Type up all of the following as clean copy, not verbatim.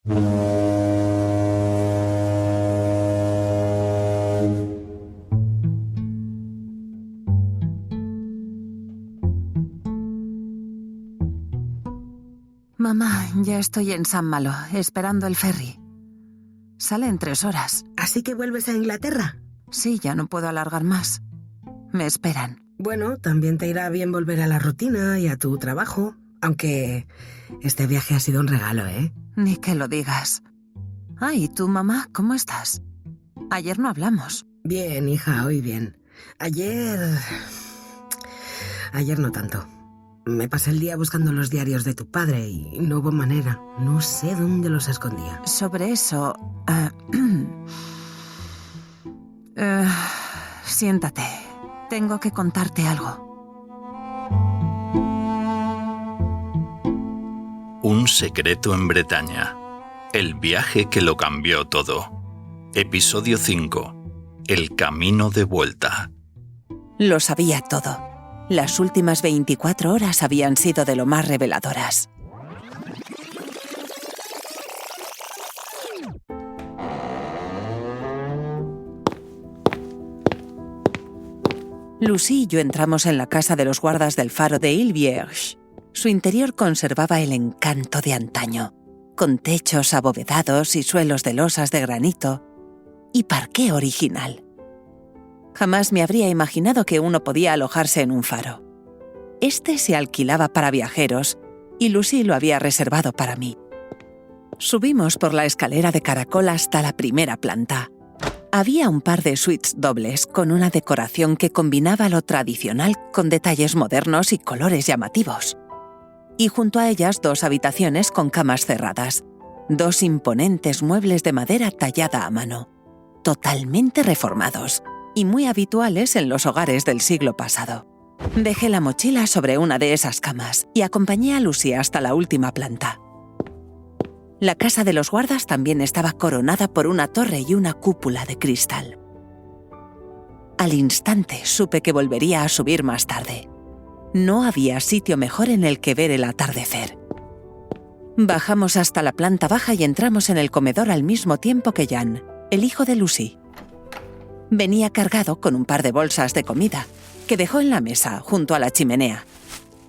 Mamá, ya estoy en San Malo, esperando el ferry. Sale en 3 horas. ¿Así que vuelves a Inglaterra? Sí, ya no puedo alargar más. Me esperan. Bueno, también te irá bien volver a la rutina y a tu trabajo. Aunque este viaje ha sido un regalo, ¿eh? Ni que lo digas. Ay, ¿tú, mamá, cómo estás? Ayer no hablamos. Bien, hija, hoy bien. Ayer no tanto. Me pasé el día buscando los diarios de tu padre y no hubo manera. No sé dónde los escondía. Sobre eso... siéntate. Tengo que contarte algo. Un secreto en Bretaña. El viaje que lo cambió todo. Episodio 5. El camino de vuelta. Lo sabía todo. Las últimas 24 horas habían sido de lo más reveladoras. Lucy y yo entramos en la casa de los guardas del faro de Île Vierge. Su interior conservaba el encanto de antaño, con techos abovedados y suelos de losas de granito, y parqué original. Jamás me habría imaginado que uno podía alojarse en un faro. Este se alquilaba para viajeros y Lucy lo había reservado para mí. Subimos por la escalera de caracol hasta la primera planta. Había un par de suites dobles con una decoración que combinaba lo tradicional con detalles modernos y colores llamativos. Y junto a ellas 2 habitaciones con camas cerradas, 2 imponentes muebles de madera tallada a mano, totalmente reformados y muy habituales en los hogares del siglo pasado. Dejé la mochila sobre una de esas camas y acompañé a Lucy hasta la última planta. La casa de los guardas también estaba coronada por una torre y una cúpula de cristal. Al instante supe que volvería a subir más tarde. No había sitio mejor en el que ver el atardecer. Bajamos hasta la planta baja y entramos en el comedor al mismo tiempo que Jan, el hijo de Lucy. Venía cargado con un par de bolsas de comida, que dejó en la mesa, junto a la chimenea.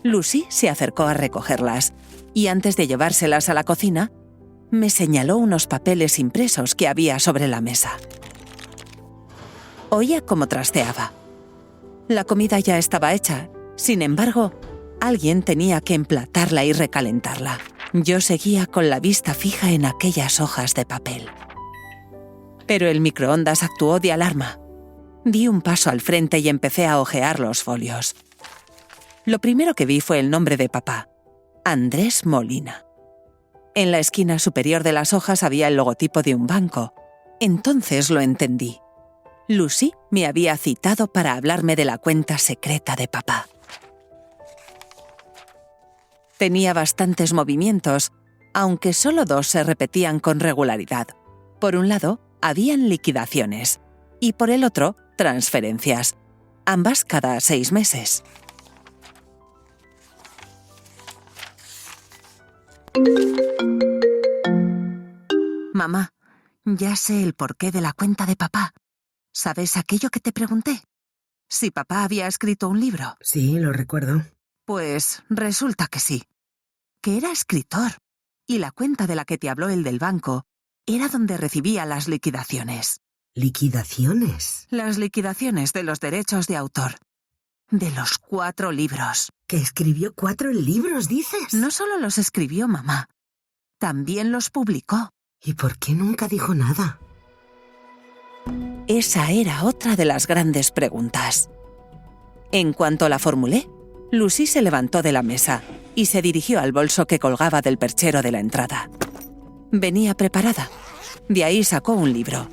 Lucy se acercó a recogerlas, y antes de llevárselas a la cocina, me señaló unos papeles impresos que había sobre la mesa. Oía cómo trasteaba. La comida ya estaba hecha, sin embargo, alguien tenía que emplatarla y recalentarla. Yo seguía con la vista fija en aquellas hojas de papel. Pero el microondas actuó de alarma. Di un paso al frente y empecé a hojear los folios. Lo primero que vi fue el nombre de papá, Andrés Molina. En la esquina superior de las hojas había el logotipo de un banco. Entonces lo entendí. Lucy me había citado para hablarme de la cuenta secreta de papá. Tenía bastantes movimientos, aunque solo 2 se repetían con regularidad. Por un lado, habían liquidaciones, y por el otro, transferencias, ambas cada 6 meses. Mamá, ya sé el porqué de la cuenta de papá. ¿Sabes aquello que te pregunté? Si papá había escrito un libro. Sí, lo recuerdo. Pues resulta que sí, que era escritor, y la cuenta de la que te habló el del banco era donde recibía las liquidaciones. ¿Liquidaciones? Las liquidaciones de los derechos de autor. De los 4 libros. ¿Que escribió 4 libros, dices? No solo los escribió mamá, también los publicó. ¿Y por qué nunca dijo nada? Esa era otra de las grandes preguntas. En cuanto la formulé, Lucy se levantó de la mesa y se dirigió al bolso que colgaba del perchero de la entrada. Venía preparada. De ahí sacó un libro.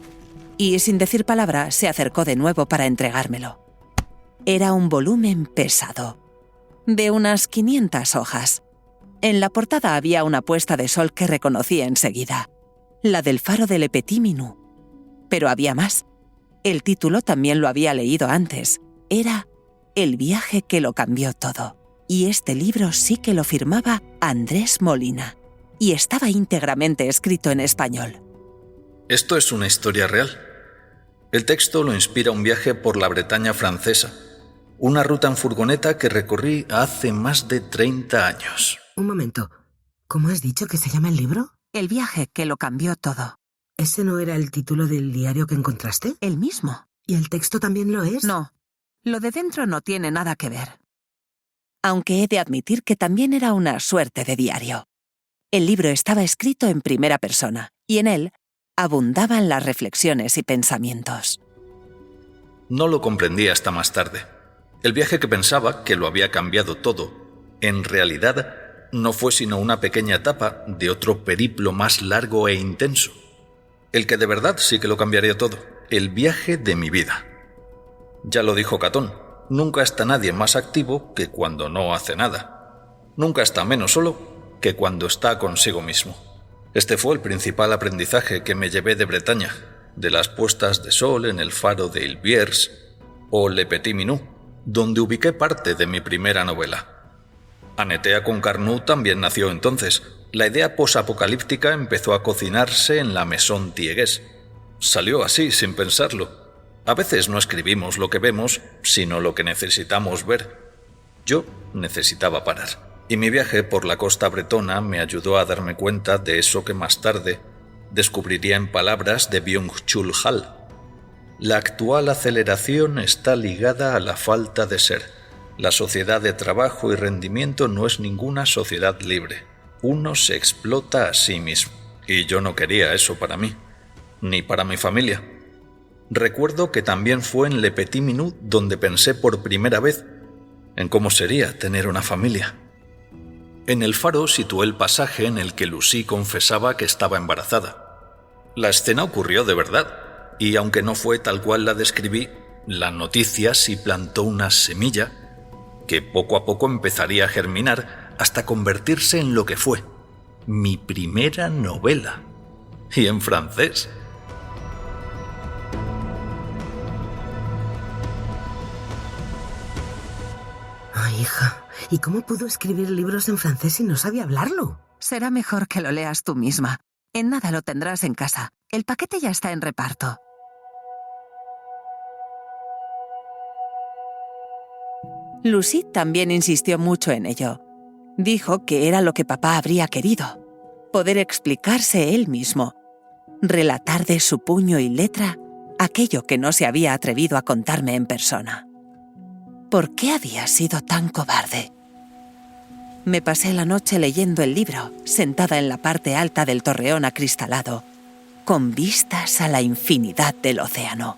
Y sin decir palabra, se acercó de nuevo para entregármelo. Era un volumen pesado, de unas 500 hojas. En la portada había una puesta de sol que reconocí enseguida, la del faro de Le Petit Minou. Pero había más. El título también lo había leído antes. Era El viaje que lo cambió todo. Y este libro sí que lo firmaba Andrés Molina. y estaba íntegramente escrito en español. Esto es una historia real. El texto lo inspira un viaje por la Bretaña francesa, una ruta en furgoneta que recorrí hace más de 30 años. Un momento. ¿Cómo has dicho que se llama el libro? El viaje que lo cambió todo. ¿Ese no era el título del diario que encontraste? El mismo. ¿Y el texto también lo es? No, lo de dentro no tiene nada que ver. Aunque he de admitir que también era una suerte de diario. El libro estaba escrito en primera persona, y en él abundaban las reflexiones y pensamientos. No lo comprendí hasta más tarde. El viaje que pensaba que lo había cambiado todo, en realidad no fue sino una pequeña etapa de otro periplo más largo e intenso. El que de verdad sí que lo cambiaría todo, el viaje de mi vida. Ya lo dijo Catón, nunca está nadie más activo que cuando no hace nada. Nunca está menos solo que cuando está consigo mismo. Este fue el principal aprendizaje que me llevé de Bretaña, de las puestas de sol en el faro de Ilviers o Le Petit Minou, donde ubiqué parte de mi primera novela. Anetea con Carnot también nació entonces. La idea posapocalíptica empezó a cocinarse en la Maison Tiegues. Salió así, sin pensarlo. A veces no escribimos lo que vemos, sino lo que necesitamos ver. Yo necesitaba parar. Y mi viaje por la costa bretona me ayudó a darme cuenta de eso que más tarde descubriría en palabras de Byung-Chul Han. La actual aceleración está ligada a la falta de ser. La sociedad de trabajo y rendimiento no es ninguna sociedad libre. Uno se explota a sí mismo. Y yo no quería eso para mí, ni para mi familia. Recuerdo que también fue en Le Petit Minou donde pensé por primera vez en cómo sería tener una familia. En el faro situé el pasaje en el que Lucy confesaba que estaba embarazada. La escena ocurrió de verdad, y aunque no fue tal cual la describí, la noticia sí plantó una semilla que poco a poco empezaría a germinar hasta convertirse en lo que fue, mi primera novela, y en francés. Ay, hija, ¿y cómo pudo escribir libros en francés si no sabía hablarlo? Será mejor que lo leas tú misma. En nada lo tendrás en casa. El paquete ya está en reparto. Lucy también insistió mucho en ello. Dijo que era lo que papá habría querido. Poder explicarse él mismo. Relatar de su puño y letra aquello que no se había atrevido a contarme en persona. ¿Por qué había sido tan cobarde? Me pasé la noche leyendo el libro, sentada en la parte alta del torreón acristalado, con vistas a la infinidad del océano,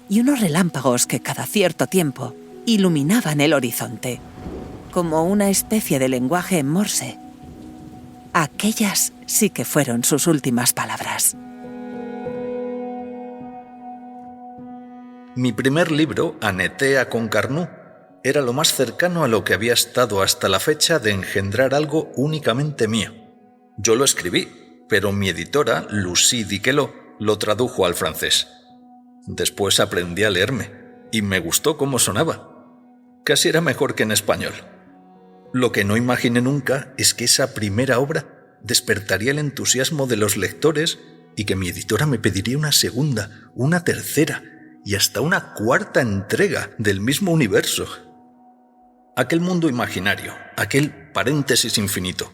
y unos relámpagos que cada cierto tiempo iluminaban el horizonte, como una especie de lenguaje en Morse. Aquellas sí que fueron sus últimas palabras. Mi primer libro, Anetea con Carnot, era lo más cercano a lo que había estado hasta la fecha de engendrar algo únicamente mío. Yo lo escribí, pero mi editora, Lucy Diquelot, lo tradujo al francés. Después aprendí a leerme, y me gustó cómo sonaba. Casi era mejor que en español. Lo que no imaginé nunca es que esa primera obra despertaría el entusiasmo de los lectores y que mi editora me pediría una segunda, una tercera y hasta una cuarta entrega del mismo universo. Aquel mundo imaginario, aquel paréntesis infinito,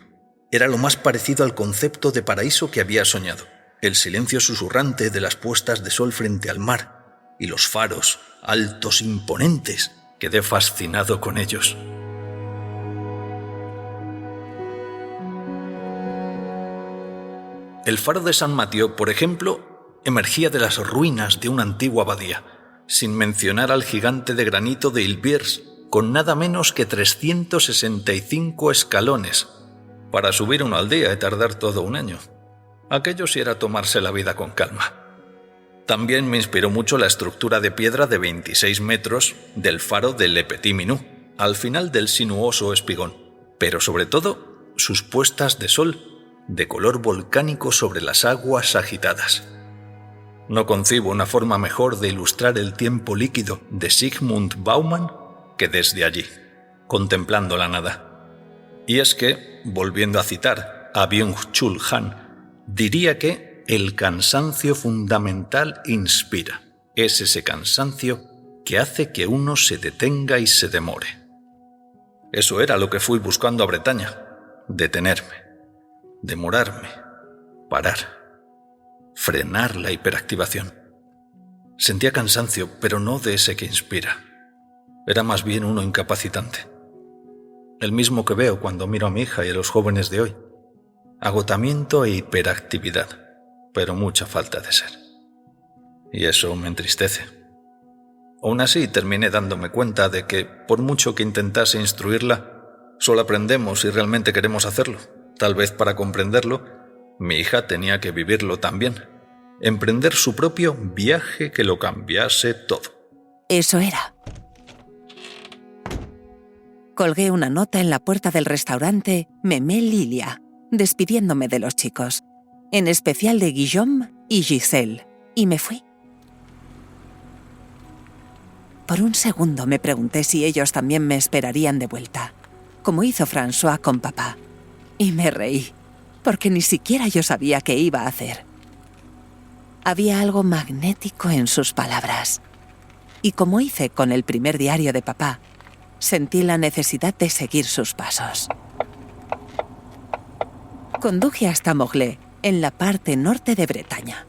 era lo más parecido al concepto de paraíso que había soñado. El silencio susurrante de las puestas de sol frente al mar y los faros, altos, imponentes. Quedé fascinado con ellos. El faro de San Mathieu, por ejemplo, emergía de las ruinas de una antigua abadía, sin mencionar al gigante de granito de Ilviers, con nada menos que 365 escalones. Para subir una aldea y tardar todo un año. Aquello sí era tomarse la vida con calma. También me inspiró mucho la estructura de piedra de 26 metros del faro de Le Petit Minou, al final del sinuoso espigón, pero sobre todo sus puestas de sol de color volcánico sobre las aguas agitadas. No concibo una forma mejor de ilustrar el tiempo líquido de Zygmunt Bauman que desde allí, contemplando la nada. Y es que, volviendo a citar a Byung-Chul Han, diría que el cansancio fundamental inspira. Es ese cansancio que hace que uno se detenga y se demore. Eso era lo que fui buscando a Bretaña: detenerme, demorarme, parar, frenar la hiperactivación. Sentía cansancio, pero no de ese que inspira. Era más bien uno incapacitante. El mismo que veo cuando miro a mi hija y a los jóvenes de hoy. Agotamiento e hiperactividad, pero mucha falta de ser. Y eso me entristece. Aún así, terminé dándome cuenta de que, por mucho que intentase instruirla, solo aprendemos si realmente queremos hacerlo. Tal vez para comprenderlo, mi hija tenía que vivirlo también. Emprender su propio viaje que lo cambiase todo. Eso era. Colgué una nota en la puerta del restaurante Mémé Lilia, despidiéndome de los chicos, en especial de Guillaume y Giselle, y me fui. Por un segundo me pregunté si ellos también me esperarían de vuelta, como hizo François con papá, y me reí, porque ni siquiera yo sabía qué iba a hacer. Había algo magnético en sus palabras, y como hice con el primer diario de papá, sentí la necesidad de seguir sus pasos. Conduje hasta Morlaix, en la parte norte de Bretaña.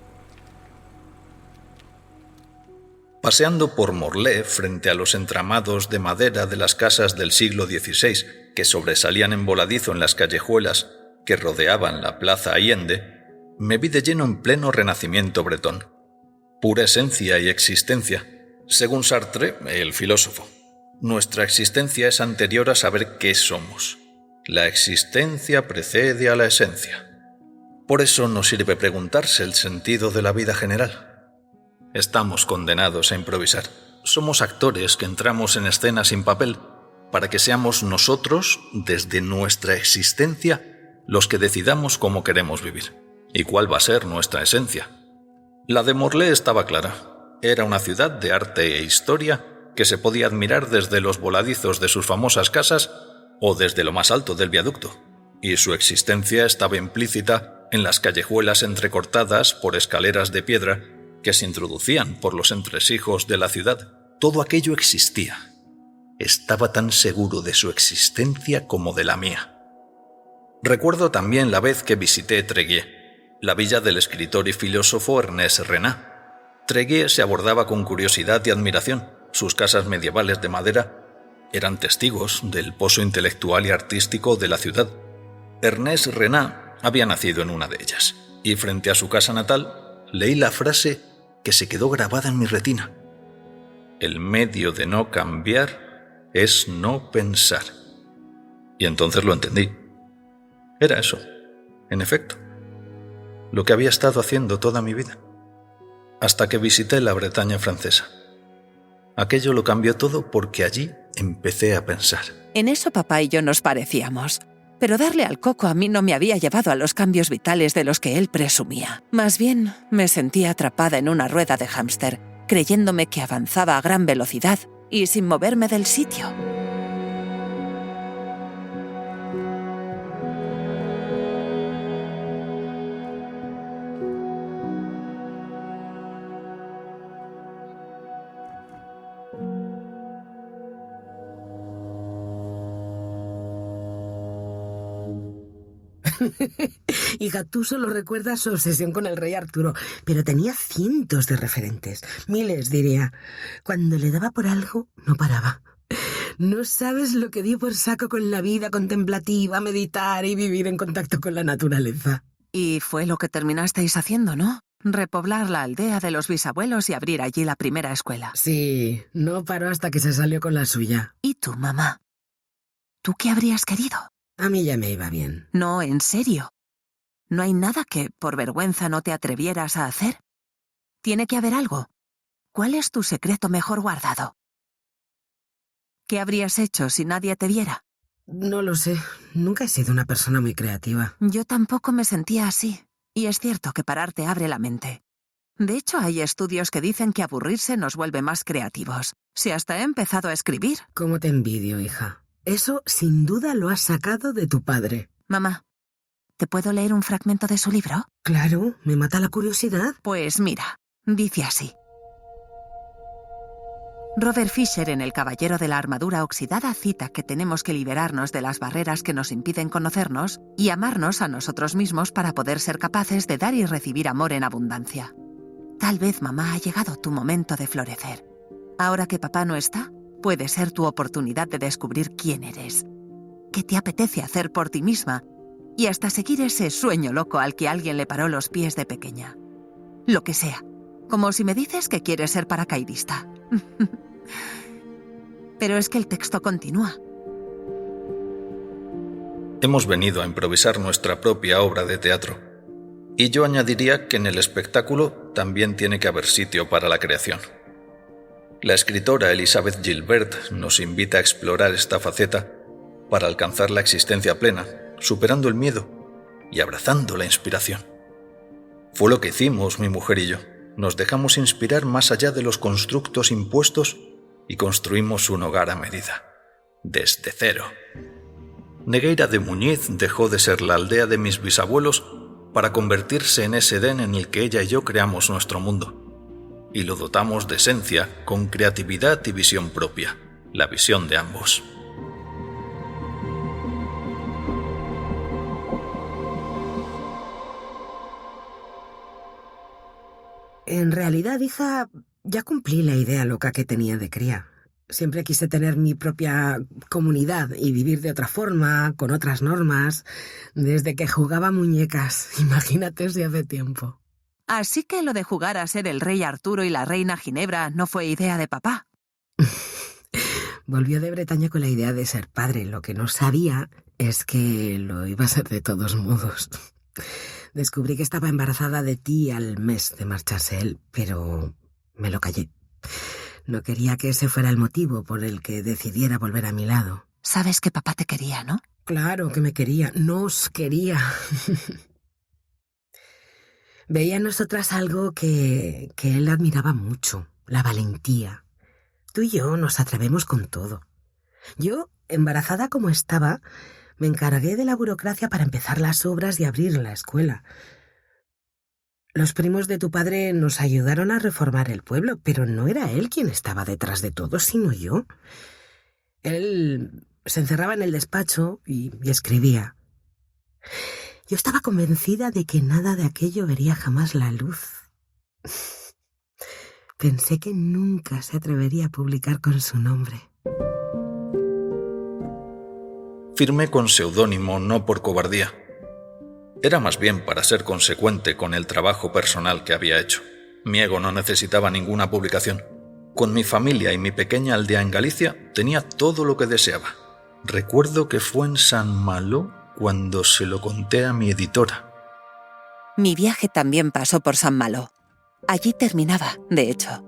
Paseando por Morlaix, frente a los entramados de madera de las casas del siglo XVI, que sobresalían en voladizo en las callejuelas que rodeaban la plaza Allende, me vi de lleno en pleno renacimiento bretón. Pura esencia y existencia. Según Sartre, el filósofo, nuestra existencia es anterior a saber qué somos. La existencia precede a la esencia. Por eso no sirve preguntarse el sentido de la vida general. Estamos condenados a improvisar. Somos actores que entramos en escena sin papel para que seamos nosotros, desde nuestra existencia, los que decidamos cómo queremos vivir y cuál va a ser nuestra esencia. La de Morlaix estaba clara. Era una ciudad de arte e historia que se podía admirar desde los voladizos de sus famosas casas o desde lo más alto del viaducto, y su existencia estaba implícita en las callejuelas entrecortadas por escaleras de piedra que se introducían por los entresijos de la ciudad. Todo aquello existía. Estaba tan seguro de su existencia como de la mía. Recuerdo también la vez que visité Tréguier, la villa del escritor y filósofo Ernest Renan. Tréguier se abordaba con curiosidad y admiración. Sus casas medievales de madera eran testigos del pozo intelectual y artístico de la ciudad. Ernest Renan había nacido en una de ellas, y frente a su casa natal leí la frase que se quedó grabada en mi retina. El medio de no cambiar es no pensar. Y entonces lo entendí. Era eso, en efecto, lo que había estado haciendo toda mi vida, hasta que visité la Bretaña francesa. Aquello lo cambió todo porque allí empecé a pensar. En eso papá y yo nos parecíamos, pero darle al coco a mí no me había llevado a los cambios vitales de los que él presumía. Más bien, me sentía atrapada en una rueda de hámster, creyéndome que avanzaba a gran velocidad y sin moverme del sitio. Hija, tú solo recuerdas su obsesión con el rey Arturo, pero tenía cientos de referentes, miles diría. Cuando le daba por algo, no paraba. No sabes lo que dio por saco con la vida contemplativa, meditar y vivir en contacto con la naturaleza. Y fue lo que terminasteis haciendo, ¿no? Repoblar la aldea de los bisabuelos y abrir allí la primera escuela. Sí, no paró hasta que se salió con la suya. ¿Y tú, mamá? ¿Tú qué habrías querido? A mí ya me iba bien. No, en serio. ¿No hay nada que, por vergüenza, no te atrevieras a hacer? Tiene que haber algo. ¿Cuál es tu secreto mejor guardado? ¿Qué habrías hecho si nadie te viera? No lo sé. Nunca he sido una persona muy creativa. Yo tampoco me sentía así. Y es cierto que parar te abre la mente. De hecho, hay estudios que dicen que aburrirse nos vuelve más creativos. Si hasta he empezado a escribir. ¿Cómo te envidio, hija? Eso, sin duda, lo has sacado de tu padre. Mamá, ¿Te puedo leer un fragmento de su libro? Claro, me mata la curiosidad. Pues mira, dice así. Robert Fisher en El caballero de la armadura oxidada cita que tenemos que liberarnos de las barreras que nos impiden conocernos y amarnos a nosotros mismos para poder ser capaces de dar y recibir amor en abundancia. Tal vez, mamá, ha llegado tu momento de florecer. Ahora que papá no está, puede ser tu oportunidad de descubrir quién eres, qué te apetece hacer por ti misma y hasta seguir ese sueño loco al que alguien le paró los pies de pequeña. Lo que sea, como si me dices que quieres ser paracaidista. Pero es que el texto continúa. Hemos venido a improvisar nuestra propia obra de teatro. Y yo añadiría que en el espectáculo también tiene que haber sitio para la creación. La escritora Elizabeth Gilbert nos invita a explorar esta faceta para alcanzar la existencia plena, superando el miedo y abrazando la inspiración. Fue lo que hicimos mi mujer y yo. Nos dejamos inspirar más allá de los constructos impuestos y construimos un hogar a medida, desde cero. Negueira de Muñiz dejó de ser la aldea de mis bisabuelos para convertirse en ese Edén en el que ella y yo creamos nuestro mundo. Y lo dotamos de esencia, con creatividad y visión propia, la visión de ambos. En realidad, hija, ya cumplí la idea loca que tenía de cría. Siempre quise tener mi propia comunidad y vivir de otra forma, con otras normas, desde que jugaba a muñecas. Imagínate si hace tiempo. Así que lo de jugar a ser el rey Arturo y la reina Ginebra no fue idea de papá. Volvió de Bretaña con la idea de ser padre. Lo que no sabía es que lo iba a ser de todos modos. Descubrí que estaba embarazada de ti al mes de marcharse él, pero me lo callé. No quería que ese fuera el motivo por el que decidiera volver a mi lado. Sabes que papá te quería, ¿no? Claro que me quería, nos quería. Veía en nosotras algo que él admiraba mucho, la valentía. Tú y yo nos atrevemos con todo. Yo, embarazada como estaba, me encargué de la burocracia para empezar las obras y abrir la escuela. Los primos de tu padre nos ayudaron a reformar el pueblo, pero no era él quien estaba detrás de todo, sino yo. Él se encerraba en el despacho y escribía. Yo estaba convencida de que nada de aquello vería jamás la luz. Pensé que nunca se atrevería a publicar con su nombre. Firmé con seudónimo no por cobardía. Era más bien para ser consecuente con el trabajo personal que había hecho. Mi ego no necesitaba ninguna publicación. Con mi familia y mi pequeña aldea en Galicia tenía todo lo que deseaba. Recuerdo que fue en San Malo cuando se lo conté a mi editora. Mi viaje también pasó por San Malo. Allí terminaba, de hecho.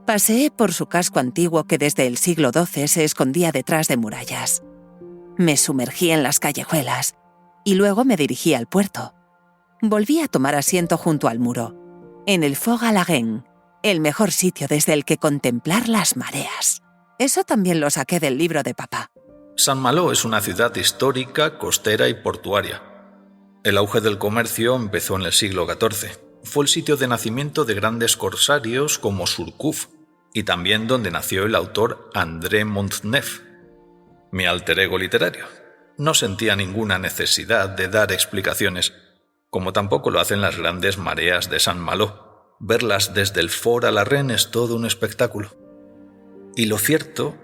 Paseé por su casco antiguo que desde el siglo XII se escondía detrás de murallas. Me sumergí en las callejuelas y luego me dirigí al puerto. Volví a tomar asiento junto al muro, en el Fort Alain, el mejor sitio desde el que contemplar las mareas. Eso también lo saqué del libro de papá. San Malo es una ciudad histórica, costera y portuaria. El auge del comercio empezó en el siglo XIV. Fue el sitio de nacimiento de grandes corsarios como Surcouf y también donde nació el autor André Montneuf, mi alter ego literario. No sentía ninguna necesidad de dar explicaciones, como tampoco lo hacen las grandes mareas de San Malo. Verlas desde el Fort Alain es todo un espectáculo. Y lo cierto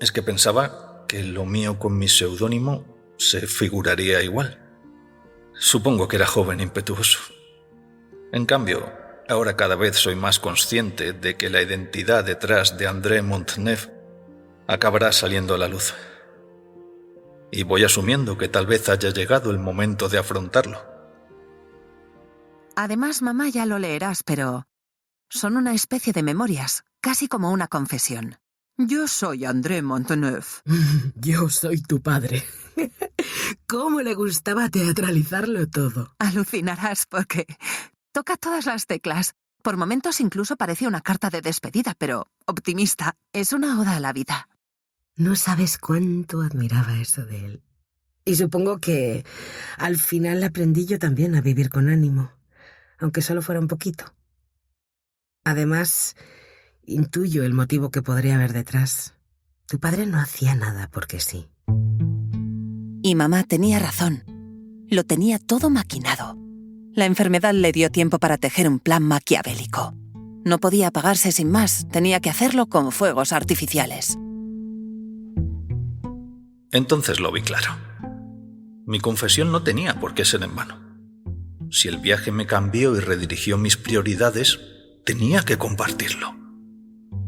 es que pensaba que lo mío con mi seudónimo se figuraría igual. Supongo que era joven e impetuoso. En cambio, ahora cada vez soy más consciente de que la identidad detrás de André Montneuf acabará saliendo a la luz. Y voy asumiendo que tal vez haya llegado el momento de afrontarlo. Además, mamá, ya lo leerás, pero son una especie de memorias, casi como una confesión. Yo soy André Montneuf. Yo soy tu padre. ¿Cómo le gustaba teatralizarlo todo? Alucinarás porque toca todas las teclas. Por momentos incluso parece una carta de despedida, pero optimista. Es una oda a la vida. No sabes cuánto admiraba eso de él. Y supongo que al final aprendí yo también a vivir con ánimo, aunque solo fuera un poquito. Además, intuyo el motivo que podría haber detrás. Tu padre no hacía nada porque sí. Y mamá tenía razón. Lo tenía todo maquinado. La enfermedad le dio tiempo para tejer un plan maquiavélico. No podía apagarse sin más, tenía que hacerlo con fuegos artificiales. Entonces lo vi claro. Mi confesión no tenía por qué ser en vano. Si el viaje me cambió y redirigió mis prioridades, tenía que compartirlo.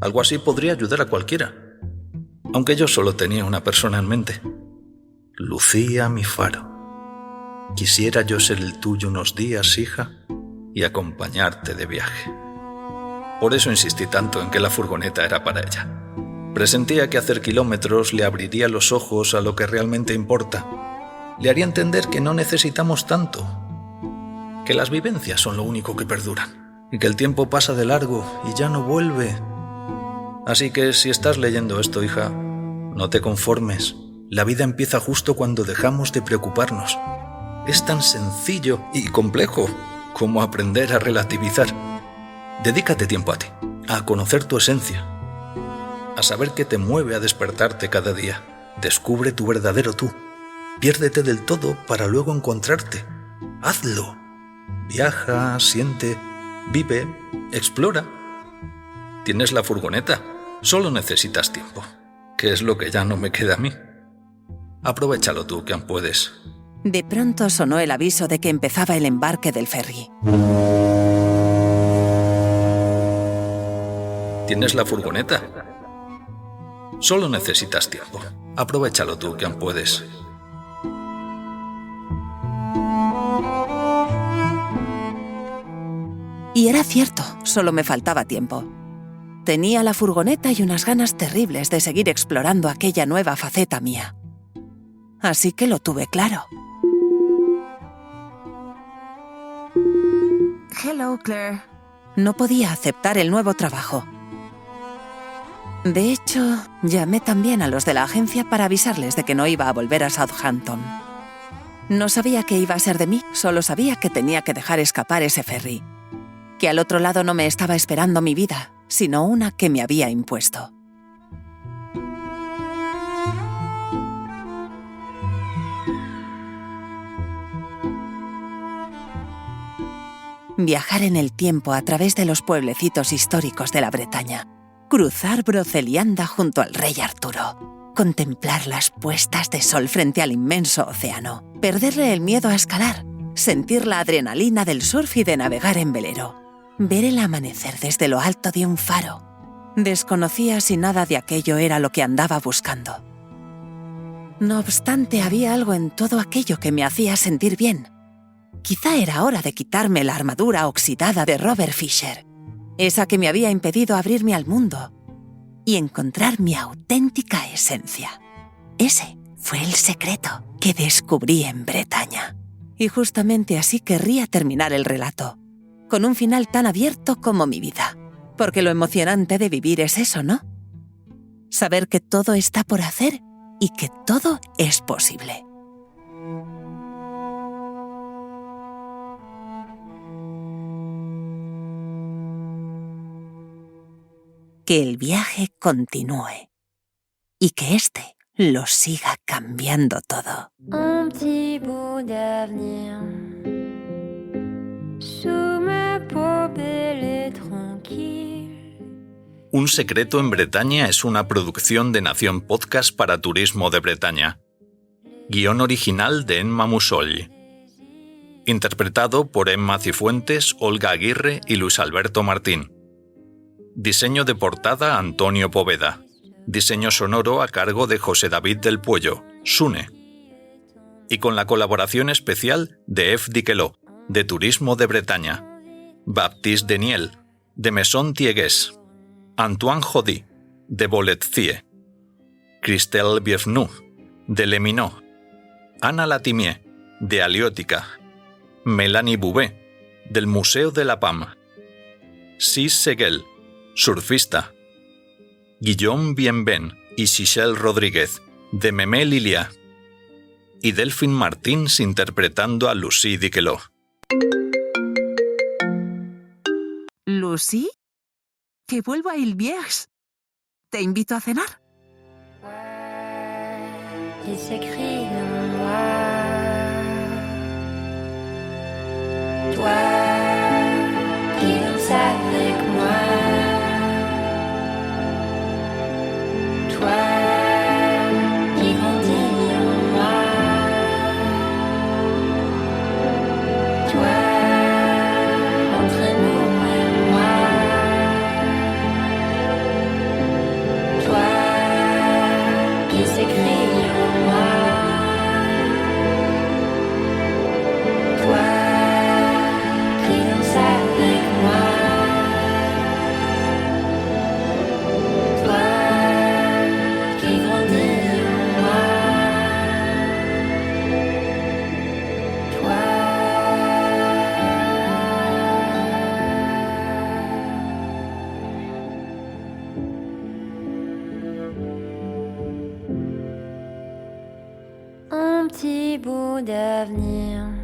Algo así podría ayudar a cualquiera, aunque yo solo tenía una persona en mente. Lucía, mi faro. Quisiera yo ser el tuyo unos días, hija, y acompañarte de viaje. Por eso insistí tanto en que la furgoneta era para ella. Presentía que hacer kilómetros le abriría los ojos a lo que realmente importa. Le haría entender que no necesitamos tanto, que las vivencias son lo único que perduran, y que el tiempo pasa de largo y ya no vuelve. Así que si estás leyendo esto, hija, no te conformes. La vida empieza justo cuando dejamos de preocuparnos. Es tan sencillo y complejo como aprender a relativizar. Dedícate tiempo a ti, a conocer tu esencia, a saber qué te mueve a despertarte cada día. Descubre tu verdadero tú. Piérdete del todo para luego encontrarte. Hazlo. Viaja, siente, vive, explora. Tienes la furgoneta. Solo necesitas tiempo, que es lo que ya no me queda a mí. Aprovéchalo tú, que aún puedes. De pronto sonó el aviso de que empezaba el embarque del ferry. ¿Tienes la furgoneta? Solo necesitas tiempo. Aprovéchalo tú, que aún puedes. Y era cierto, solo me faltaba tiempo. Tenía la furgoneta y unas ganas terribles de seguir explorando aquella nueva faceta mía. Así que lo tuve claro. Hello, Claire. No podía aceptar el nuevo trabajo. De hecho, llamé también a los de la agencia para avisarles de que no iba a volver a Southampton. No sabía qué iba a ser de mí, solo sabía que tenía que dejar escapar ese ferry. Que al otro lado no me estaba esperando mi vida, sino una que me había impuesto. Viajar en el tiempo a través de los pueblecitos históricos de la Bretaña. Cruzar Brocelianda junto al rey Arturo. Contemplar las puestas de sol frente al inmenso océano. Perderle el miedo a escalar. Sentir la adrenalina del surf y de navegar en velero. Ver el amanecer desde lo alto de un faro. Desconocía si nada de aquello era lo que andaba buscando. No obstante, había algo en todo aquello que me hacía sentir bien. Quizá era hora de quitarme la armadura oxidada de Robert Fisher, esa que me había impedido abrirme al mundo y encontrar mi auténtica esencia. Ese fue el secreto que descubrí en Bretaña. Y justamente así querría terminar el relato, con un final tan abierto como mi vida. Porque lo emocionante de vivir es eso, ¿no? Saber que todo está por hacer y que todo es posible. Que el viaje continúe y que éste lo siga cambiando todo. Un petit bout d'avenir sous ma peau belle et tranquille. Un secreto en Bretaña es una producción de Nación Podcast para Turismo de Bretaña. Guión original de Emma Musoll. Interpretado por Emma Cifuentes, Olga Aguirre y Luis Alberto Martín. Diseño de portada Antonio Poveda. Diseño sonoro a cargo de José David del Puello, Sune. Y con la colaboración especial de F. Diqueló, de Turismo de Bretaña, Baptiste Deniel, de Maison Thiegues, Antoine Jody, de Boletzie, Christelle Bienvenu, de Leminot, Ana Latimier, de Aliótica, Melanie Bouvet, del Museo de la PAM, Sis Seguel, surfista, Guillaume Bienven y Xichelle Rodríguez, de Memé Lilia, y Delphine Martins interpretando a Lucie Diquelot. ¿Lucy? Que vuelvo a Ilvierge. ¿Te invito a cenar? qui s'écrit en noir. Toi qui danses avec moi. Toi qui grandis en moi. Toi entre nous et moi. Toi qui s'écrit en moi. Toi qui danses avec moi. Toi qui grandis en moi. Toi. Un petit bout d'avenir